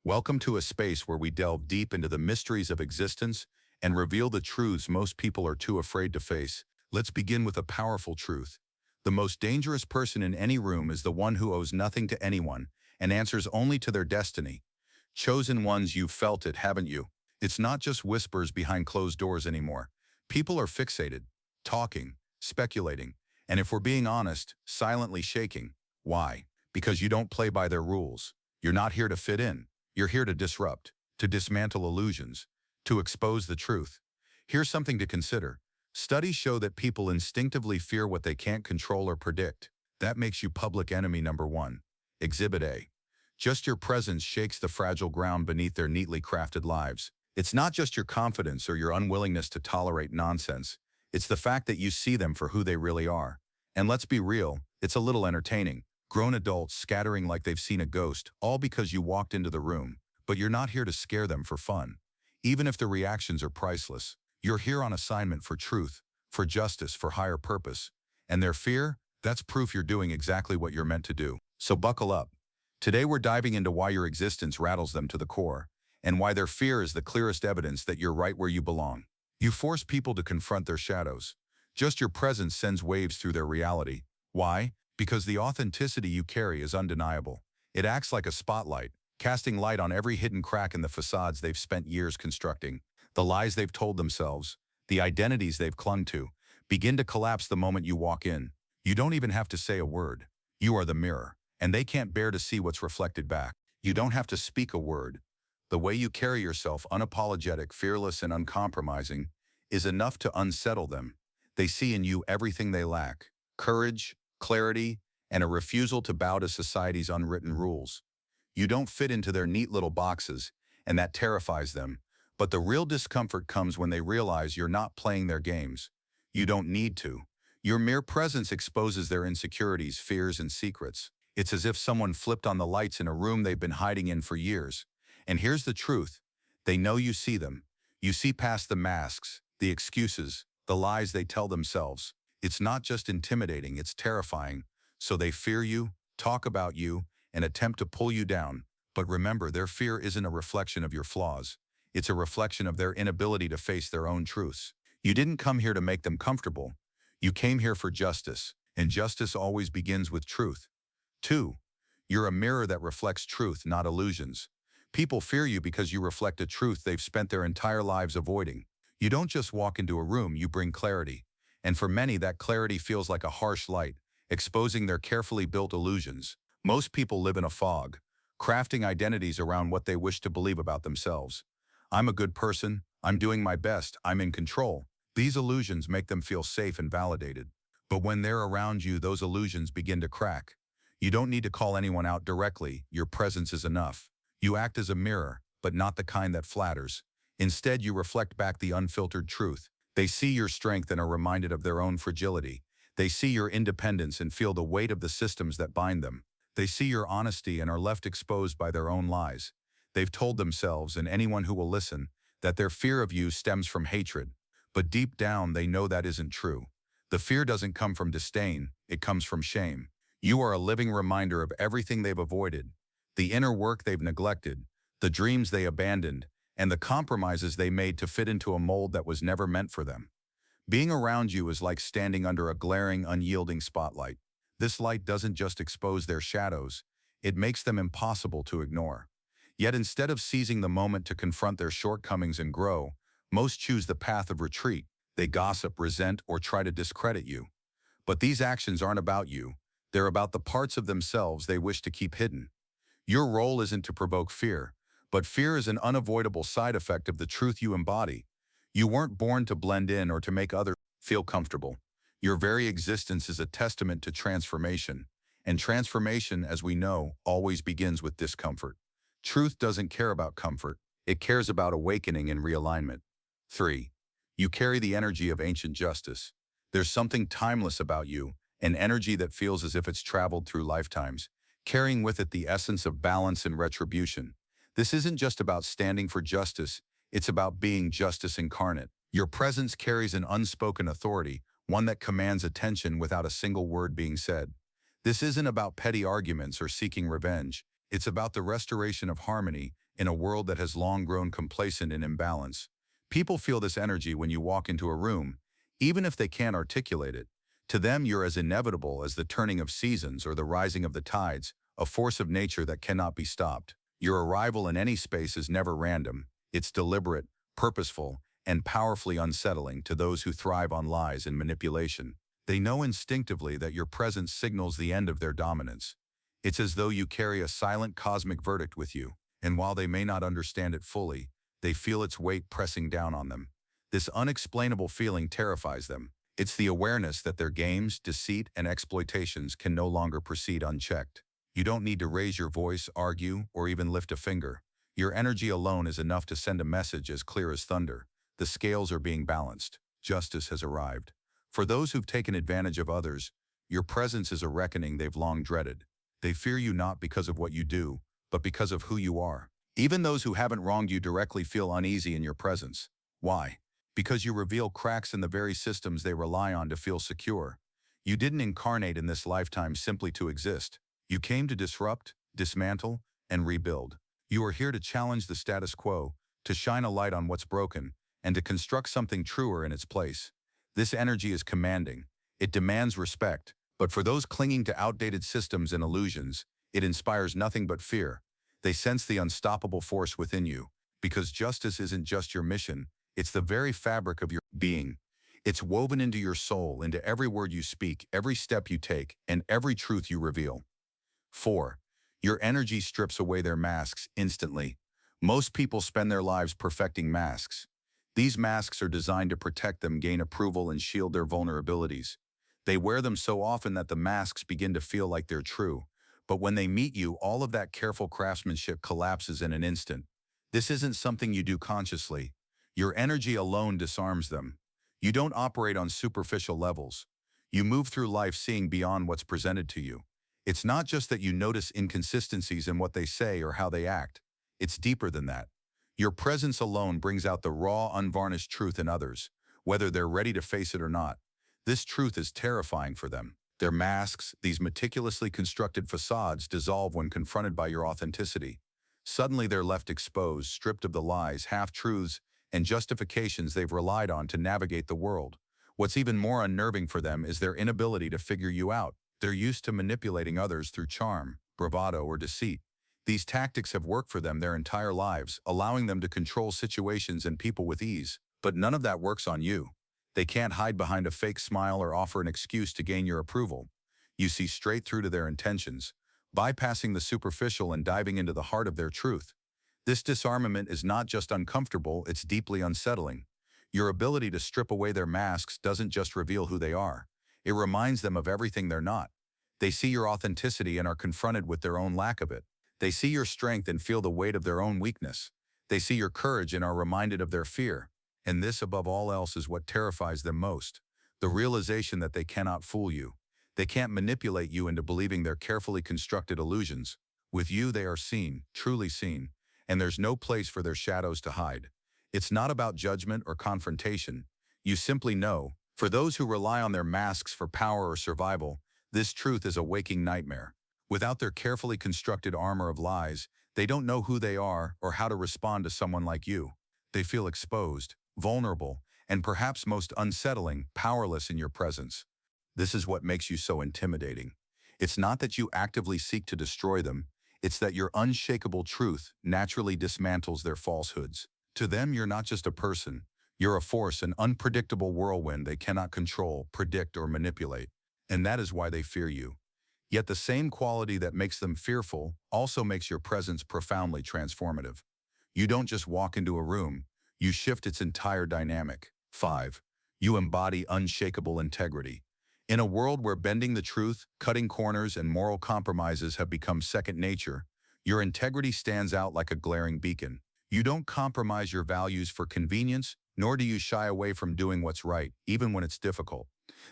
Welcome to a space where we delve deep into the mysteries of existence and reveal the truths most people are too afraid to face. Let's begin with a powerful truth. The most dangerous person in any room is the one who owes nothing to anyone and answers only to their destiny. Chosen ones, you've felt it, haven't you? It's not just whispers behind closed doors anymore. People are fixated, talking, speculating, and if we're being honest, silently shaking. Why? Because you don't play by their rules. You're not here to fit in. You're here to disrupt, to dismantle illusions, to expose the truth. Here's something to consider. Studies show that people instinctively fear what they can't control or predict. That makes you public enemy number one. Exhibit A. Just your presence shakes the fragile ground beneath their neatly crafted lives. It's not just your confidence or your unwillingness to tolerate nonsense. It's the fact that you see them for who they really are. And let's be real, it's a little entertaining. Grown adults scattering like they've seen a ghost, all because you walked into the room. But you're not here to scare them for fun. Even if the reactions are priceless, you're here on assignment for truth, for justice, for higher purpose. And their fear? That's proof you're doing exactly what you're meant to do. So buckle up. Today we're diving into why your existence rattles them to the core, and why their fear is the clearest evidence that you're right where you belong. You force people to confront their shadows. Just your presence sends waves through their reality. Why? Because the authenticity you carry is undeniable. It acts like a spotlight, casting light on every hidden crack in the facades they've spent years constructing. The lies they've told themselves, the identities they've clung to, begin to collapse the moment you walk in. You don't even have to say a word. You are the mirror, and they can't bear to see what's reflected back. You don't have to speak a word. The way you carry yourself, unapologetic, fearless, and uncompromising, is enough to unsettle them. They see in you everything they lack: courage, clarity, and a refusal to bow to society's unwritten rules. You don't fit into their neat little boxes, and that terrifies them. But the real discomfort comes when they realize you're not playing their games. You don't need to. Your mere presence exposes their insecurities, fears, and secrets. It's as if someone flipped on the lights in a room they've been hiding in for years. And here's the truth. They know you see them. You see past the masks, the excuses, the lies they tell themselves. It's not just intimidating, it's terrifying. So they fear you, talk about you, and attempt to pull you down. But remember, their fear isn't a reflection of your flaws. It's a reflection of their inability to face their own truths. You didn't come here to make them comfortable. You came here for justice, and justice always begins with truth. 2. You're a mirror that reflects truth, not illusions. People fear you because you reflect a truth they've spent their entire lives avoiding. You don't just walk into a room, you bring clarity. And for many, that clarity feels like a harsh light, exposing their carefully built illusions. Most people live in a fog, crafting identities around what they wish to believe about themselves. I'm a good person, I'm doing my best, I'm in control. These illusions make them feel safe and validated. But when they're around you, those illusions begin to crack. You don't need to call anyone out directly, your presence is enough. You act as a mirror, but not the kind that flatters. Instead, you reflect back the unfiltered truth. They see your strength and are reminded of their own fragility. They see your independence and feel the weight of the systems that bind them. They see your honesty and are left exposed by their own lies. They've told themselves, and anyone who will listen, that their fear of you stems from hatred. But deep down, they know that isn't true. The fear doesn't come from disdain, it comes from shame. You are a living reminder of everything they've avoided, the inner work they've neglected, the dreams they abandoned, and the compromises they made to fit into a mold that was never meant for them. Being around you is like standing under a glaring, unyielding spotlight. This light doesn't just expose their shadows, it makes them impossible to ignore. Yet instead of seizing the moment to confront their shortcomings and grow, most choose the path of retreat. They gossip, resent, or try to discredit you. But these actions aren't about you. They're about the parts of themselves they wish to keep hidden. Your role isn't to provoke fear, but fear is an unavoidable side effect of the truth you embody. You weren't born to blend in or to make others feel comfortable. Your very existence is a testament to transformation. And transformation, as we know, always begins with discomfort. Truth doesn't care about comfort. It cares about awakening and realignment. 3. You carry the energy of ancient justice. There's something timeless about you, an energy that feels as if it's traveled through lifetimes, carrying with it the essence of balance and retribution. This isn't just about standing for justice, it's about being justice incarnate. Your presence carries an unspoken authority, one that commands attention without a single word being said. This isn't about petty arguments or seeking revenge. It's about the restoration of harmony In a world that has long grown complacent and imbalance, people feel this energy when you walk into a room, even if they can't articulate it. To them, you're as inevitable as the turning of seasons or the rising of the tides, a force of nature that cannot be stopped. Your arrival in any space is never random. It's deliberate, purposeful, and powerfully unsettling to those who thrive on lies and manipulation. They know instinctively that your presence signals the end of their dominance. It's as though you carry a silent cosmic verdict with you, and while they may not understand it fully, they feel its weight pressing down on them. This unexplainable feeling terrifies them. It's the awareness that their games, deceit, and exploitations can no longer proceed unchecked. You don't need to raise your voice, argue, or even lift a finger. Your energy alone is enough to send a message as clear as thunder. The scales are being balanced. Justice has arrived. For those who've taken advantage of others, your presence is a reckoning they've long dreaded. They fear you not because of what you do, but because of who you are. Even those who haven't wronged you directly feel uneasy in your presence. Why? Because you reveal cracks in the very systems they rely on to feel secure. You didn't incarnate in this lifetime simply to exist. You came to disrupt, dismantle, and rebuild. You are here to challenge the status quo, to shine a light on what's broken, and to construct something truer in its place. This energy is commanding. It demands respect, but for those clinging to outdated systems and illusions, it inspires nothing but fear. They sense the unstoppable force within you, because justice isn't just your mission, it's the very fabric of your being. It's woven into your soul, into every word you speak, every step you take, and every truth you reveal. 4. Your energy strips away their masks instantly. Most people spend their lives perfecting masks. These masks are designed to protect them, gain approval, and shield their vulnerabilities. They wear them so often that the masks begin to feel like they're true. But when they meet you, all of that careful craftsmanship collapses in an instant. This isn't something you do consciously. Your energy alone disarms them. You don't operate on superficial levels. You move through life seeing beyond what's presented to you. It's not just that you notice inconsistencies in what they say or how they act. It's deeper than that. Your presence alone brings out the raw, unvarnished truth in others, whether they're ready to face it or not. This truth is terrifying for them. Their masks, these meticulously constructed facades, dissolve when confronted by your authenticity. Suddenly they're left exposed, stripped of the lies, half-truths, and justifications they've relied on to navigate the world. What's even more unnerving for them is their inability to figure you out. They're used to manipulating others through charm, bravado, or deceit. These tactics have worked for them their entire lives, allowing them to control situations and people with ease. But none of that works on you. They can't hide behind a fake smile or offer an excuse to gain your approval. You see straight through to their intentions, bypassing the superficial and diving into the heart of their truth. This disarmament is not just uncomfortable, it's deeply unsettling. Your ability to strip away their masks doesn't just reveal who they are. It reminds them of everything they're not. They see your authenticity and are confronted with their own lack of it. They see your strength and feel the weight of their own weakness. They see your courage and are reminded of their fear. And this, above all else, is what terrifies them most. The realization that they cannot fool you. They can't manipulate you into believing their carefully constructed illusions. With you, they are seen, truly seen, and there's no place for their shadows to hide. It's not about judgment or confrontation. You simply know. For those who rely on their masks for power or survival, this truth is a waking nightmare. Without their carefully constructed armor of lies, they don't know who they are or how to respond to someone like you. They feel exposed, vulnerable, and perhaps most unsettling, powerless in your presence. This is what makes you so intimidating. It's not that you actively seek to destroy them, it's that your unshakable truth naturally dismantles their falsehoods. To them, you're not just a person. You're a force, an unpredictable whirlwind they cannot control, predict, or manipulate. And that is why they fear you. Yet the same quality that makes them fearful also makes your presence profoundly transformative. You don't just walk into a room, you shift its entire dynamic. 5. You embody unshakable integrity. In a world where bending the truth, cutting corners, and moral compromises have become second nature, your integrity stands out like a glaring beacon. You don't compromise your values for convenience, nor do you shy away from doing what's right, even when it's difficult.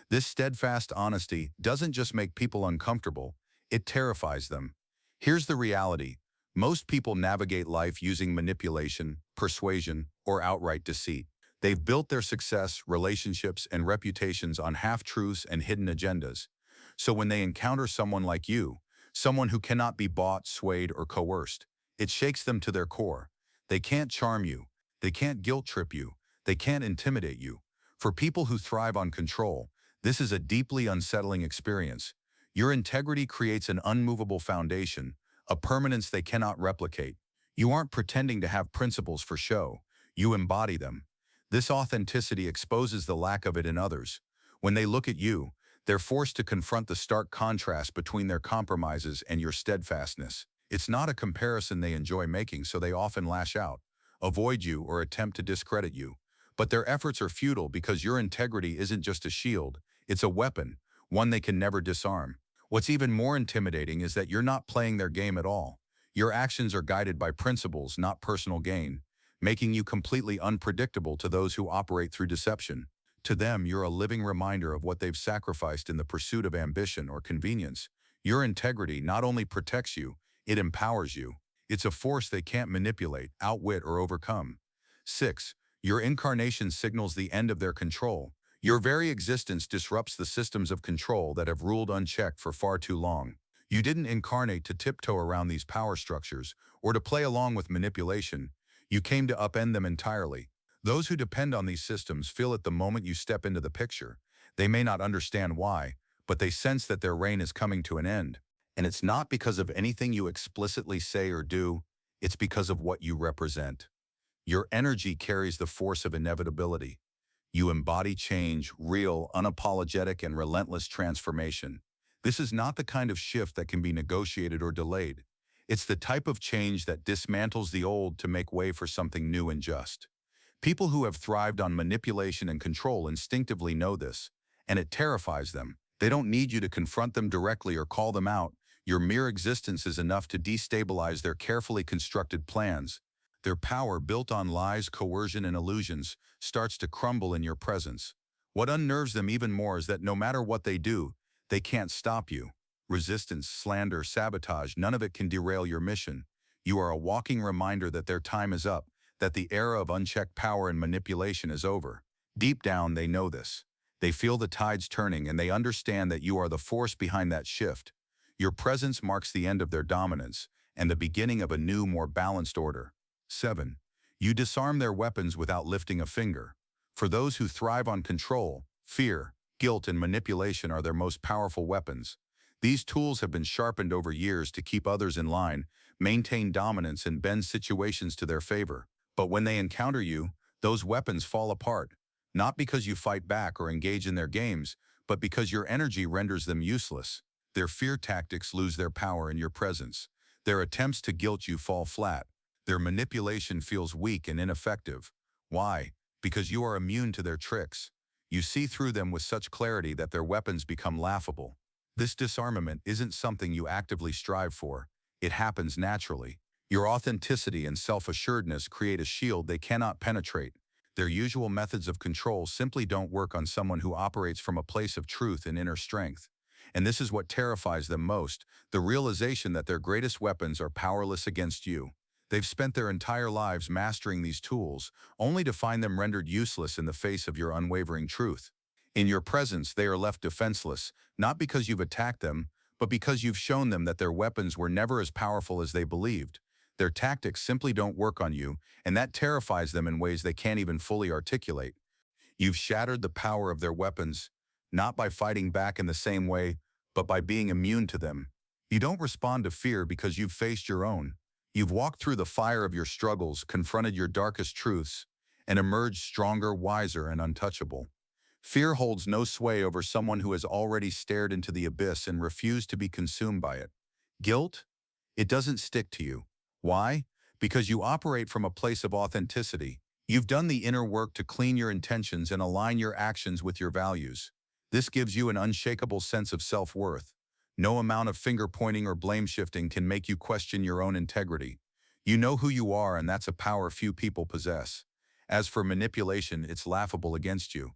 This steadfast honesty doesn't just make people uncomfortable, it terrifies them. Here's the reality. Most people navigate life using manipulation, persuasion, or outright deceit. They've built their success, relationships, and reputations on half-truths and hidden agendas. So when they encounter someone like you, someone who cannot be bought, swayed, or coerced, It shakes them to their core. They can't charm you. They can't guilt trip you. They can't intimidate you. For people who thrive on control, this is a deeply unsettling experience. Your integrity creates an unmovable foundation, a permanence they cannot replicate. You aren't pretending to have principles for show. You embody them. This authenticity exposes the lack of it in others. When they look at you, they're forced to confront the stark contrast between their compromises and your steadfastness. It's not a comparison they enjoy making, so they often lash out, avoid you, or attempt to discredit you. But their efforts are futile because your integrity isn't just a shield, it's a weapon, one they can never disarm. What's even more intimidating is that you're not playing their game at all. Your actions are guided by principles, not personal gain, making you completely unpredictable to those who operate through deception. To them, you're a living reminder of what they've sacrificed in the pursuit of ambition or convenience. Your integrity not only protects you, it empowers you. It's a force they can't manipulate, outwit, or overcome. 6. Your incarnation signals the end of their control. Your very existence disrupts the systems of control that have ruled unchecked for far too long. You didn't incarnate to tiptoe around these power structures or to play along with manipulation. You came to upend them entirely. Those who depend on these systems feel it the moment you step into the picture. They may not understand why, but they sense that their reign is coming to an end. And it's not because of anything you explicitly say or do, it's because of what you represent. Your energy carries the force of inevitability. You embody change, real, unapologetic, and relentless transformation. This is not the kind of shift that can be negotiated or delayed. It's the type of change that dismantles the old to make way for something new and just. People who have thrived on manipulation and control instinctively know this, and it terrifies them. They don't need you to confront them directly or call them out. Your mere existence is enough to destabilize their carefully constructed plans. Their power, built on lies, coercion, and illusions, starts to crumble in your presence. What unnerves them even more is that no matter what they do, they can't stop you. Resistance, slander, sabotage, none of it can derail your mission. You are a walking reminder that their time is up, that the era of unchecked power and manipulation is over. Deep down, they know this. They feel the tides turning, and they understand that you are the force behind that shift. Your presence marks the end of their dominance and the beginning of a new, more balanced order. 7. You disarm their weapons without lifting a finger. For those who thrive on control, fear, guilt, and manipulation are their most powerful weapons. These tools have been sharpened over years to keep others in line, maintain dominance, and bend situations to their favor. But when they encounter you, those weapons fall apart, not because you fight back or engage in their games, but because your energy renders them useless. Their fear tactics lose their power in your presence. Their attempts to guilt you fall flat. Their manipulation feels weak and ineffective. Why? Because you are immune to their tricks. You see through them with such clarity that their weapons become laughable. This disarmament isn't something you actively strive for. It happens naturally. Your authenticity and self-assuredness create a shield they cannot penetrate. Their usual methods of control simply don't work on someone who operates from a place of truth and inner strength. And this is what terrifies them most, the realization that their greatest weapons are powerless against you. They've spent their entire lives mastering these tools, only to find them rendered useless in the face of your unwavering truth. In your presence, they are left defenseless, not because you've attacked them, but because you've shown them that their weapons were never as powerful as they believed. Their tactics simply don't work on you, and that terrifies them in ways they can't even fully articulate. You've shattered the power of their weapons, not by fighting back in the same way, but by being immune to them. You don't respond to fear because you've faced your own. You've walked through the fire of your struggles, confronted your darkest truths, and emerged stronger, wiser, and untouchable. Fear holds no sway over someone who has already stared into the abyss and refused to be consumed by it. Guilt? It doesn't stick to you. Why? Because you operate from a place of authenticity. You've done the inner work to clean your intentions and align your actions with your values. This gives you an unshakable sense of self-worth. No amount of finger-pointing or blame-shifting can make you question your own integrity. You know who you are, and that's a power few people possess. As for manipulation, it's laughable against you.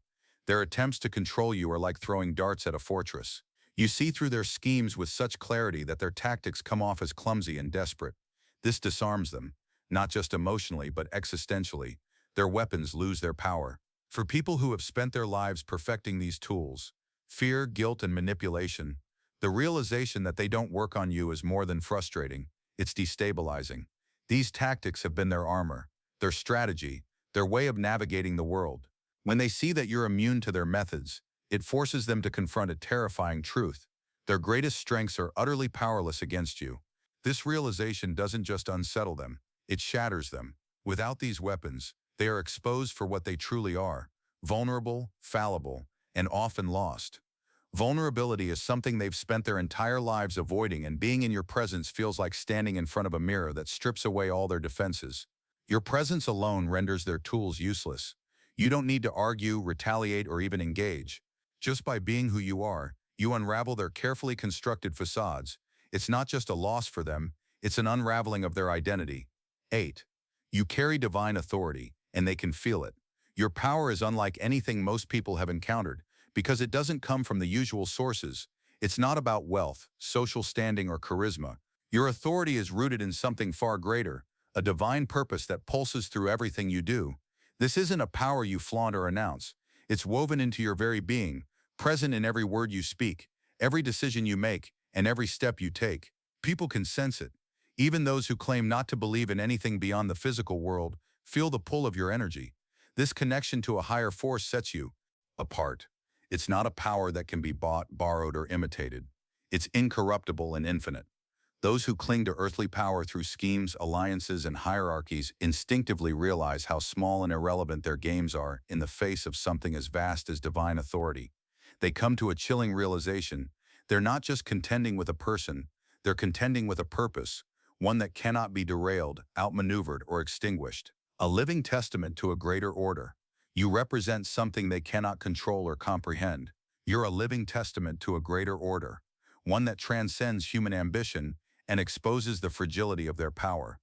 Their attempts to control you are like throwing darts at a fortress. You see through their schemes with such clarity that their tactics come off as clumsy and desperate. This disarms them, not just emotionally but existentially. Their weapons lose their power. For people who have spent their lives perfecting these tools, fear, guilt, and manipulation, the realization that they don't work on you is more than frustrating, it's destabilizing. These tactics have been their armor, their strategy, their way of navigating the world. When they see that you're immune to their methods, it forces them to confront a terrifying truth. Their greatest strengths are utterly powerless against you. This realization doesn't just unsettle them, it shatters them. Without these weapons, they are exposed for what they truly are: vulnerable, fallible, and often lost. Vulnerability is something they've spent their entire lives avoiding, and being in your presence feels like standing in front of a mirror that strips away all their defenses. Your presence alone renders their tools useless. You don't need to argue, retaliate, or even engage. Just by being who you are, you unravel their carefully constructed facades. It's not just a loss for them, it's an unraveling of their identity. 8. You carry divine authority, and they can feel it. Your power is unlike anything most people have encountered, because it doesn't come from the usual sources. It's not about wealth, social standing, or charisma. Your authority is rooted in something far greater, a divine purpose that pulses through everything you do. This isn't a power you flaunt or announce. It's woven into your very being, present in every word you speak, every decision you make, and every step you take. People can sense it. Even those who claim not to believe in anything beyond the physical world feel the pull of your energy. This connection to a higher force sets you apart. It's not a power that can be bought, borrowed, or imitated. It's incorruptible and infinite. Those who cling to earthly power through schemes, alliances, and hierarchies instinctively realize how small and irrelevant their games are in the face of something as vast as divine authority. They come to a chilling realization: they're not just contending with a person, they're contending with a purpose, one that cannot be derailed, outmaneuvered, or extinguished. A living testament to a greater order. You represent something they cannot control or comprehend. You're a living testament to a greater order, one that transcends human ambition and exposes the fragility of their power.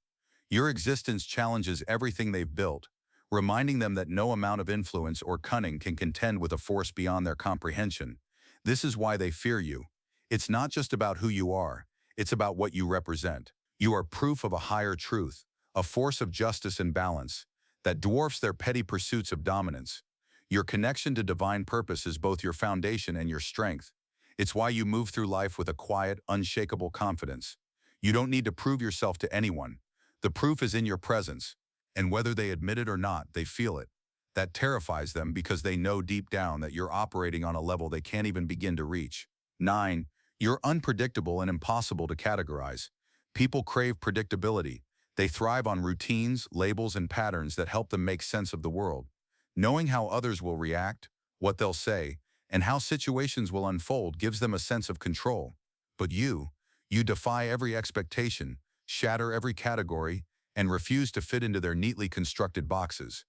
Your existence challenges everything they've built, reminding them that no amount of influence or cunning can contend with a force beyond their comprehension. This is why they fear you. It's not just about who you are, it's about what you represent. You are proof of a higher truth, a force of justice and balance that dwarfs their petty pursuits of dominance. Your connection to divine purpose is both your foundation and your strength. It's why you move through life with a quiet, unshakable confidence. You don't need to prove yourself to anyone. The proof is in your presence, and whether they admit it or not, they feel it. That terrifies them because they know deep down that you're operating on a level they can't even begin to reach. 9. You're unpredictable and impossible to categorize. People crave predictability. They thrive on routines, labels, and patterns that help them make sense of the world. Knowing how others will react, what they'll say, and how situations will unfold gives them a sense of control. But you defy every expectation, shatter every category, and refuse to fit into their neatly constructed boxes.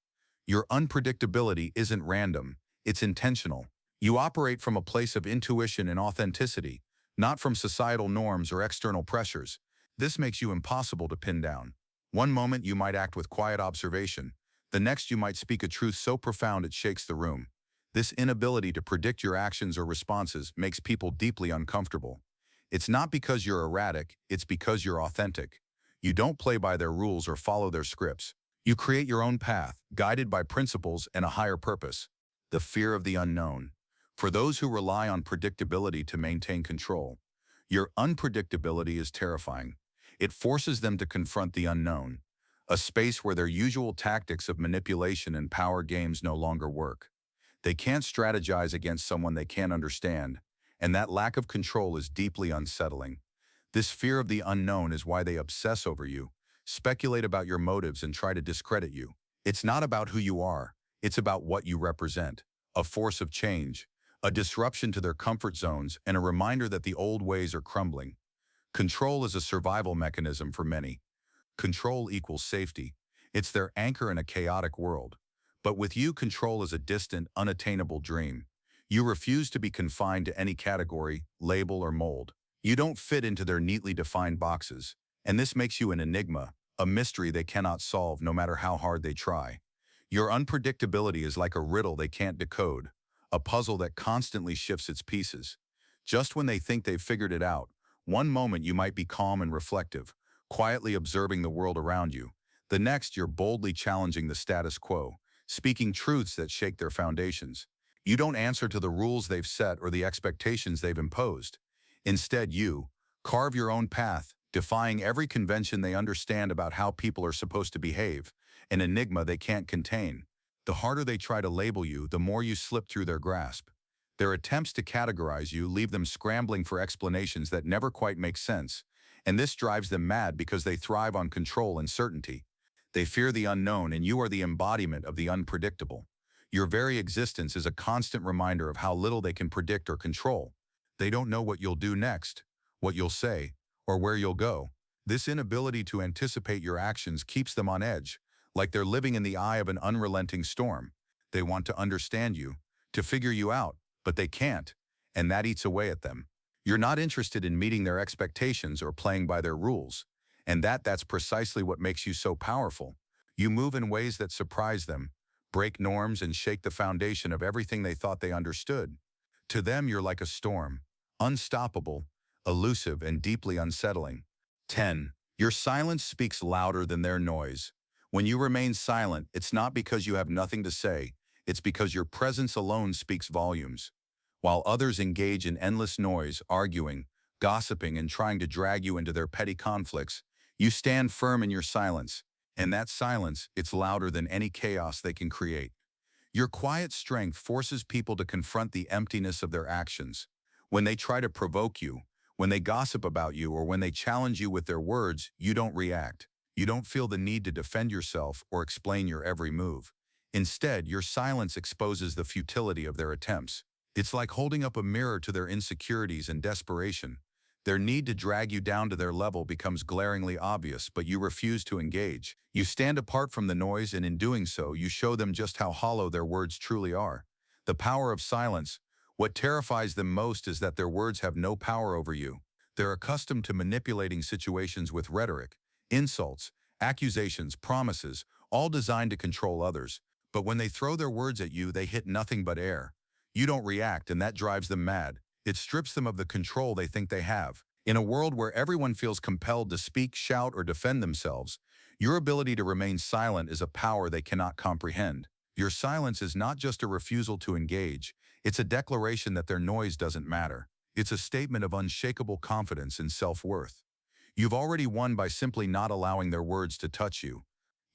Your unpredictability isn't random, it's intentional. You operate from a place of intuition and authenticity, not from societal norms or external pressures. This makes you impossible to pin down. One moment you might act with quiet observation, the next you might speak a truth so profound it shakes the room. This inability to predict your actions or responses makes people deeply uncomfortable. It's not because you're erratic, it's because you're authentic. You don't play by their rules or follow their scripts. You create your own path, guided by principles and a higher purpose. The fear of the unknown. For those who rely on predictability to maintain control, your unpredictability is terrifying. It forces them to confront the unknown, a space where their usual tactics of manipulation and power games no longer work. They can't strategize against someone they can't understand, and that lack of control is deeply unsettling. This fear of the unknown is why they obsess over you, speculate about your motives, and try to discredit you. It's not about who you are, it's about what you represent: a force of change, a disruption to their comfort zones, and a reminder that the old ways are crumbling. Control is a survival mechanism for many. Control equals safety. It's their anchor in a chaotic world. But with you, control is a distant, unattainable dream. You refuse to be confined to any category, label, or mold. You don't fit into their neatly defined boxes, and this makes you an enigma, a mystery they cannot solve no matter how hard they try. Your unpredictability is like a riddle they can't decode, a puzzle that constantly shifts its pieces. Just when they think they've figured it out, one moment you might be calm and reflective, quietly observing the world around you. The next, you're boldly challenging the status quo, speaking truths that shake their foundations. You don't answer to the rules they've set or the expectations they've imposed. Instead, you carve your own path, defying every convention they understand about how people are supposed to behave, an enigma they can't contain. The harder they try to label you, the more you slip through their grasp. Their attempts to categorize you leave them scrambling for explanations that never quite make sense, and this drives them mad because they thrive on control and certainty. They fear the unknown, and you are the embodiment of the unpredictable. Your very existence is a constant reminder of how little they can predict or control. They don't know what you'll do next, what you'll say, or where you'll go. This inability to anticipate your actions keeps them on edge, like they're living in the eye of an unrelenting storm. They want to understand you, to figure you out, but they can't, and that eats away at them. You're not interested in meeting their expectations or playing by their rules, and that's precisely what makes you so powerful. You move in ways that surprise them, break norms, and shake the foundation of everything they thought they understood. To them, you're like a storm, unstoppable, elusive, and deeply unsettling. 10. Your silence speaks louder than their noise. When you remain silent, it's not because you have nothing to say, it's because your presence alone speaks volumes. While others engage in endless noise, arguing, gossiping, and trying to drag you into their petty conflicts, you stand firm in your silence, and that silence, it's louder than any chaos they can create. Your quiet strength forces people to confront the emptiness of their actions. When they try to provoke you, when they gossip about you, or when they challenge you with their words, you don't react. You don't feel the need to defend yourself or explain your every move. Instead, your silence exposes the futility of their attempts. It's like holding up a mirror to their insecurities and desperation. Their need to drag you down to their level becomes glaringly obvious, but you refuse to engage. You stand apart from the noise, and in doing so, you show them just how hollow their words truly are. The power of silence. What terrifies them most is that their words have no power over you. They're accustomed to manipulating situations with rhetoric, insults, accusations, promises, all designed to control others. But when they throw their words at you, they hit nothing but air. You don't react, and that drives them mad. It strips them of the control they think they have. In a world where everyone feels compelled to speak, shout, or defend themselves, your ability to remain silent is a power they cannot comprehend. Your silence is not just a refusal to engage, it's a declaration that their noise doesn't matter. It's a statement of unshakable confidence and self-worth. You've already won by simply not allowing their words to touch you.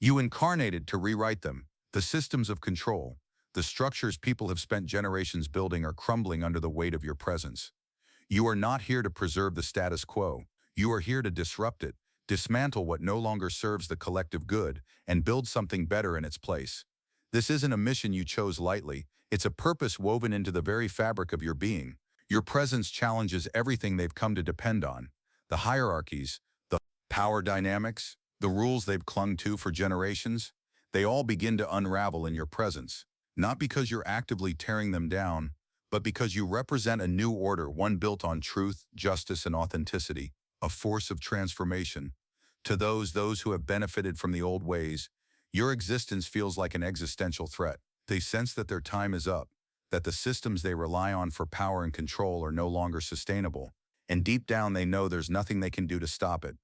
You incarnated to rewrite them. The systems of control, the structures people have spent generations building, are crumbling under the weight of your presence. You are not here to preserve the status quo. You are here to disrupt it, dismantle what no longer serves the collective good, and build something better in its place. This isn't a mission you chose lightly. It's a purpose woven into the very fabric of your being. Your presence challenges everything they've come to depend on. The hierarchies, the power dynamics, the rules they've clung to for generations, they all begin to unravel in your presence. Not because you're actively tearing them down, but because you represent a new order, one built on truth, justice, and authenticity, a force of transformation. To those who have benefited from the old ways, your existence feels like an existential threat. They sense that their time is up, that the systems they rely on for power and control are no longer sustainable, and deep down they know there's nothing they can do to stop it.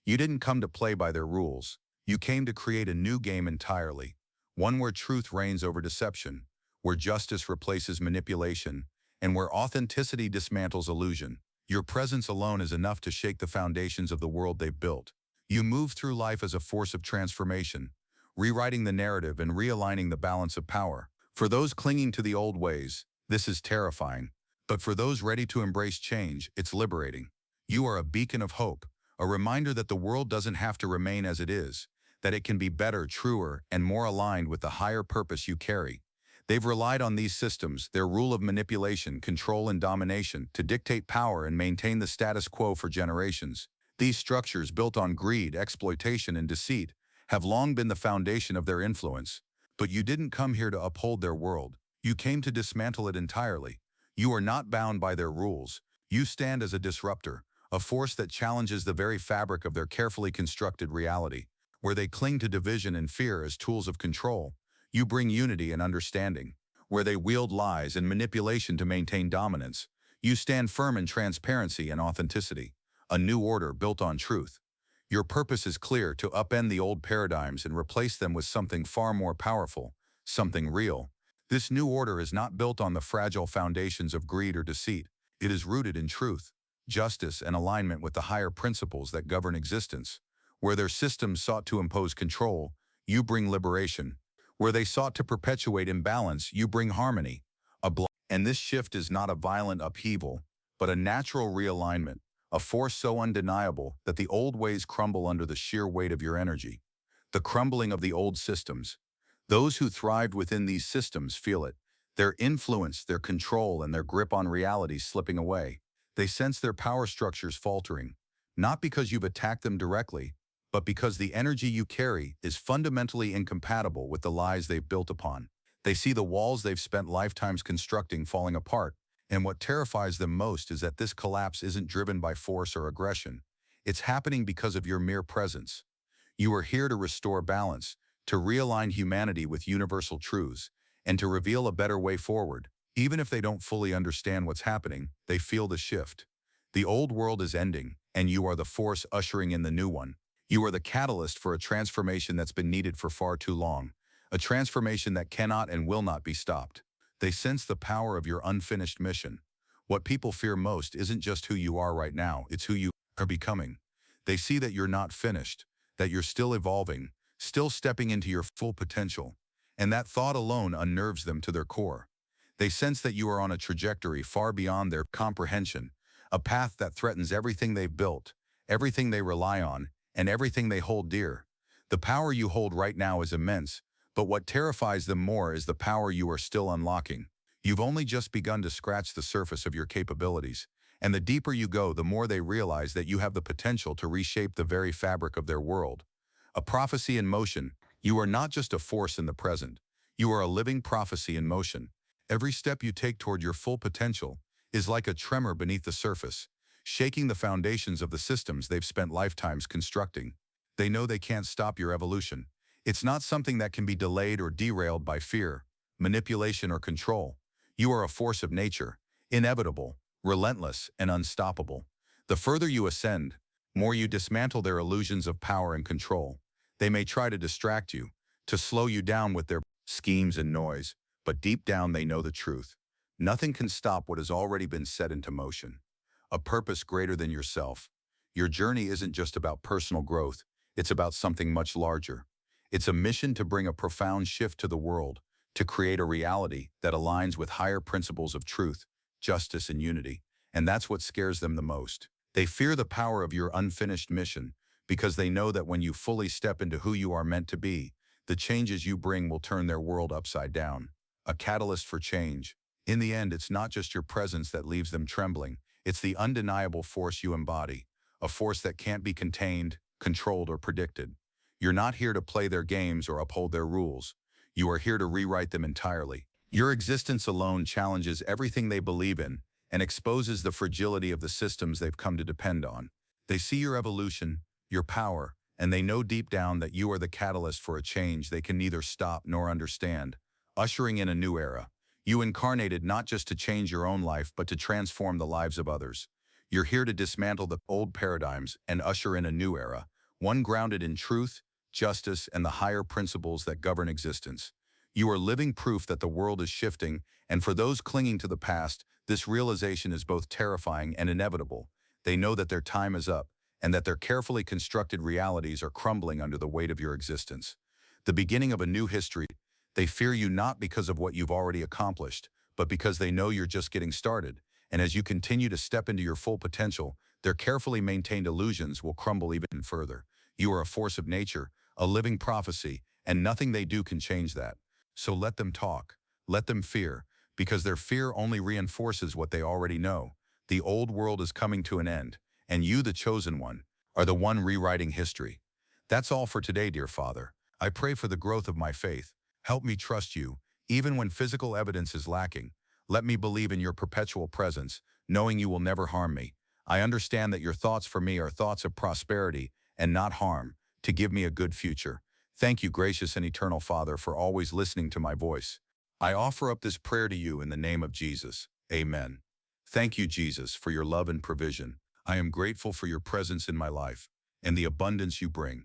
You didn't come to play by their rules. You came to create a new game entirely, one where truth reigns over deception, where justice replaces manipulation, and where authenticity dismantles illusion. Your presence alone is enough to shake the foundations of the world they've built. You move through life as a force of transformation, rewriting the narrative and realigning the balance of power. For those clinging to the old ways, this is terrifying. But for those ready to embrace change, it's liberating. You are a beacon of hope, a reminder that the world doesn't have to remain as it is, that it can be better, truer, and more aligned with the higher purpose you carry. They've relied on these systems, their rule of manipulation, control, and domination, to dictate power and maintain the status quo for generations. These structures, built on greed, exploitation, and deceit, have long been the foundation of their influence. But you didn't come here to uphold their world. You came to dismantle it entirely. You are not bound by their rules. You stand as a disruptor, a force that challenges the very fabric of their carefully constructed reality. Where they cling to division and fear as tools of control, you bring unity and understanding. Where they wield lies and manipulation to maintain dominance, you stand firm in transparency and authenticity, a new order built on truth. Your purpose is clear: to upend the old paradigms and replace them with something far more powerful, something real. This new order is not built on the fragile foundations of greed or deceit. It is rooted in truth. justice, and alignment with the higher principles that govern existence. Where their systems sought to impose control, you bring liberation. Where they sought to perpetuate imbalance, you bring harmony. And this shift is not a violent upheaval, but a natural realignment, a force so undeniable that the old ways crumble under the sheer weight of your energy. The crumbling of the old systems. Those who thrived within these systems feel it, their influence, their control, and their grip on reality slipping away. They sense their power structures faltering, not because you've attacked them directly, but because the energy you carry is fundamentally incompatible with the lies they've built upon. They see the walls they've spent lifetimes constructing falling apart, and what terrifies them most is that this collapse isn't driven by force or aggression. It's happening because of your mere presence. You are here to restore balance, to realign humanity with universal truths, and to reveal a better way forward. Even if they don't fully understand what's happening, they feel the shift. The old world is ending, and you are the force ushering in the new one. You are the catalyst for a transformation that's been needed for far too long, a transformation that cannot and will not be stopped. They sense the power of your unfinished mission. What people fear most isn't just who you are right now, it's who you are becoming. They see that you're not finished, that you're still evolving, still stepping into your full potential, and that thought alone unnerves them to their core. They sense that you are on a trajectory far beyond their comprehension, a path that threatens everything they've built, everything they rely on, and everything they hold dear. The power you hold right now is immense, but what terrifies them more is the power you are still unlocking. You've only just begun to scratch the surface of your capabilities, and the deeper you go, the more they realize that you have the potential to reshape the very fabric of their world. A prophecy in motion. You are not just a force in the present. You are a living prophecy in motion. Every step you take toward your full potential is like a tremor beneath the surface, shaking the foundations of the systems they've spent lifetimes constructing. They know they can't stop your evolution. It's not something that can be delayed or derailed by fear, manipulation, or control. You are a force of nature, inevitable, relentless, and unstoppable. The further you ascend, more you dismantle their illusions of power and control. They may try to distract you, to slow you down with their schemes and noise, but deep down they know the truth. Nothing can stop what has already been set into motion. A purpose greater than yourself. Your journey isn't just about personal growth, it's about something much larger. It's a mission to bring a profound shift to the world, to create a reality that aligns with higher principles of truth, justice, and unity. And that's what scares them the most. They fear the power of your unfinished mission because they know that when you fully step into who you are meant to be, the changes you bring will turn their world upside down. A catalyst for change. In the end, it's not just your presence that leaves them trembling. It's the undeniable force you embody, a force that can't be contained, controlled, or predicted. You're not here to play their games or uphold their rules. You are here to rewrite them entirely. Your existence alone challenges everything they believe in and exposes the fragility of the systems they've come to depend on. They see your evolution, your power, and they know deep down that you are the catalyst for a change they can neither stop nor understand. Ushering in a new era. You incarnated not just to change your own life, but to transform the lives of others. You're here to dismantle the old paradigms and usher in a new era, one grounded in truth, justice, and the higher principles that govern existence. You are living proof that the world is shifting, and for those clinging to the past, this realization is both terrifying and inevitable. They know that their time is up, and that their carefully constructed realities are crumbling under the weight of your existence. The beginning of a new history. They fear you not because of what you've already accomplished, but because they know you're just getting started. And as you continue to step into your full potential, their carefully maintained illusions will crumble even further. You are a force of nature, a living prophecy, and nothing they do can change that. So let them talk, let them fear, because their fear only reinforces what they already know. The old world is coming to an end, and you, the chosen one, are the one rewriting history. That's all for today, dear Father. I pray for the growth of my faith. Help me trust you, even when physical evidence is lacking. Let me believe in your perpetual presence, knowing you will never harm me. I understand that your thoughts for me are thoughts of prosperity and not harm, to give me a good future. Thank you, gracious and eternal Father, for always listening to my voice. I offer up this prayer to you in the name of Jesus. Amen. Thank you, Jesus, for your love and provision. I am grateful for your presence in my life and the abundance you bring.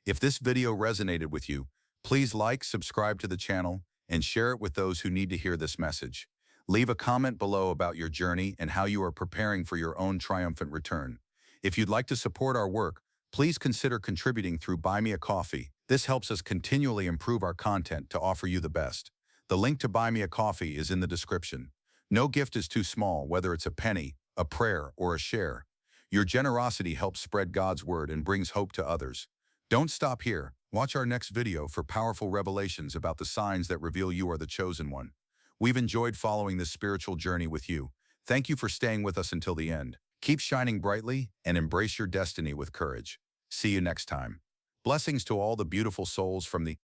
If this video resonated with you, please like, subscribe to the channel, and share it with those who need to hear this message. Leave a comment below about your journey and how you are preparing for your own triumphant return. If you'd like to support our work, please consider contributing through Buy Me a Coffee. This helps us continually improve our content to offer you the best. The link to Buy Me a Coffee is in the description. No gift is too small, whether it's a penny, a prayer, or a share. Your generosity helps spread God's word and brings hope to others. Don't stop here. Watch our next video for powerful revelations about the signs that reveal you are the chosen one. We've enjoyed following this spiritual journey with you. Thank you for staying with us until the end. Keep shining brightly and embrace your destiny with courage. See you next time. Blessings to all the beautiful souls from the